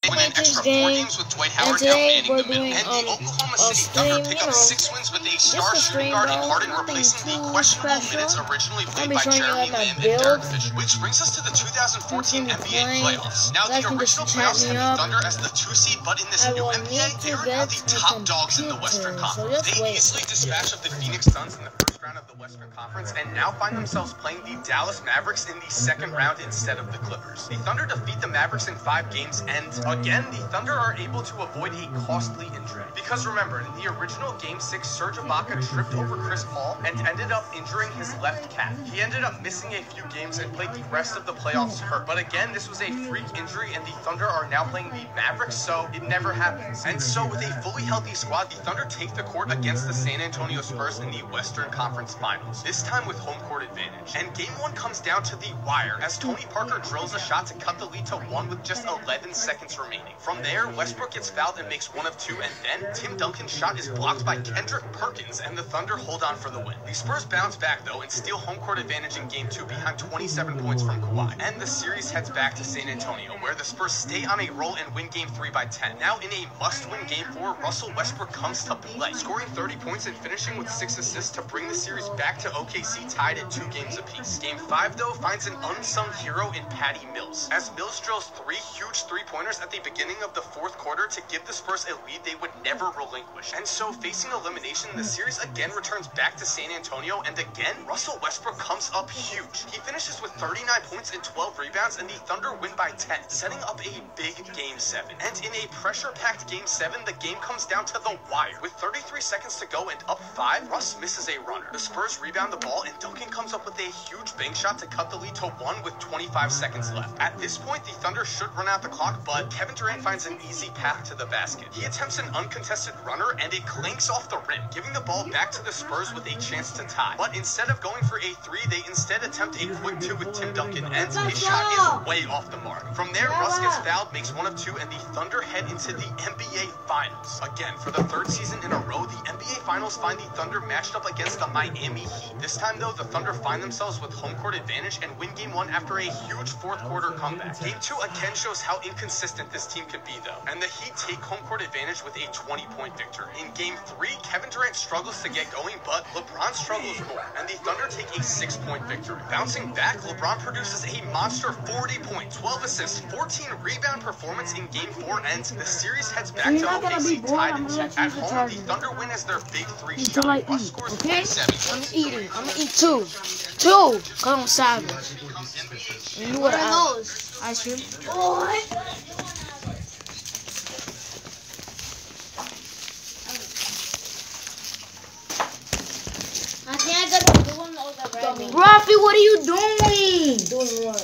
win an extra 4 games with Dwight Howard now manning the middle. And the Oklahoma City Thunder pick up 6 wins with a star shooting guard in Harden, replacing the questionable minutes originally played by Jeremy Lamb and Derek Fisher. Which brings us to the 2014 NBA playoffs. Now, the original playoffs had the Thunder as the 2 seed, but in this new NBA, they are now the top dogs in the Western Conference. They easily dispatched of the Phoenix Suns in the first round of the Western Conference, and now find themselves playing the Dallas Mavericks in the second round instead of the Clippers. The Thunder defeat the Mavericks in 5 games, and again, the Thunder are able to avoid a costly injury. Because remember, in the original Game 6, Serge Ibaka tripped over Chris Paul and ended up injuring his left calf. He ended up missing a few games and played the rest of the playoffs hurt. But again, this was a freak injury, and the Thunder are now playing the Mavericks, so it never happens. And so with a fully healthy squad, the Thunder take the court against the San Antonio Spurs in the Western Conference Finals, this time with home court advantage. And Game 1 comes down to the wire as Tony Parker drills a shot to cut the lead to 1 with just 11 seconds remaining. From there, Westbrook gets fouled and makes 1 of 2, and then Tim Duncan's shot is blocked by Kendrick Perkins, and the Thunder hold on for the win. The Spurs bounce back, though, and steal home court advantage in Game 2 behind 27 points from Kawhi. And the series heads back to San Antonio, where the Spurs stay on a roll and win Game 3 by 10. Now, in a must-win Game 4, Russell Westbrook comes to play, scoring 30 points and finishing with 6 assists to bring the series back to OKC tied at 2 games apiece. Game 5, though, finds an unsung hero in Patty Mills, as Mills drills 3 huge three-pointers at the beginning of the 4th quarter to give the Spurs a lead they would never relinquish. And so, facing elimination, the series again returns back to San Antonio, and again, Russell Westbrook comes up huge. He finishes with 39 points and 12 rebounds, and the Thunder win by 10, setting up a big Game 7. And in a pressure-packed Game 7, the game comes down to the wire. With 33 seconds to go and up 5, Russ misses a runner. The Spurs rebound the ball, and Duncan comes up with a huge bank shot to cut the lead to 1 with 25 seconds left. At this point, the Thunder should run out the clock, but Kevin Durant finds an easy path to the basket. He attempts an uncontested runner, and it clanks off the rim, giving the ball back to the Spurs with a chance to tie. But instead of going for a 3, they instead attempt a quick 2 with Tim Duncan, and his shot is way off the mark. From there, Russ gets fouled, makes 1 of 2, and the Thunder head into the NBA Finals. Again, for the 3rd season in a row, the NBA Finals find the Thunder matched up against the Miami Heat. This time, though, the Thunder find themselves with home court advantage and win Game 1 after a huge 4th quarter comeback. Game 2 again shows how inconsistent this team can be, though, and the Heat take home court advantage with a 20-point victory. In Game 3, Kevin Durant struggles to get going, but LeBron struggles more, and the Thunder take a 6-point victory. Bouncing back, LeBron produces a monster 40-point, 12 assists, 14 rebound performance in Game 4, and the series heads back to OKC tied at 2. At home, the Thunder win as their big 3 shot. Russ scores 27. I'm eating. I'm gonna eat 2. 2. Come on, savage. You know what ice cream? What? I can't get the one over. Rafi, what are you doing? Doing what?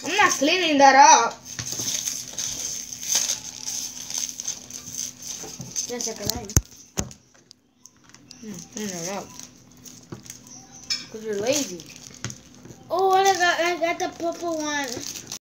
I'm not cleaning that up. Just a line. Clean it up. Because you're lazy. Oh, I got the purple one.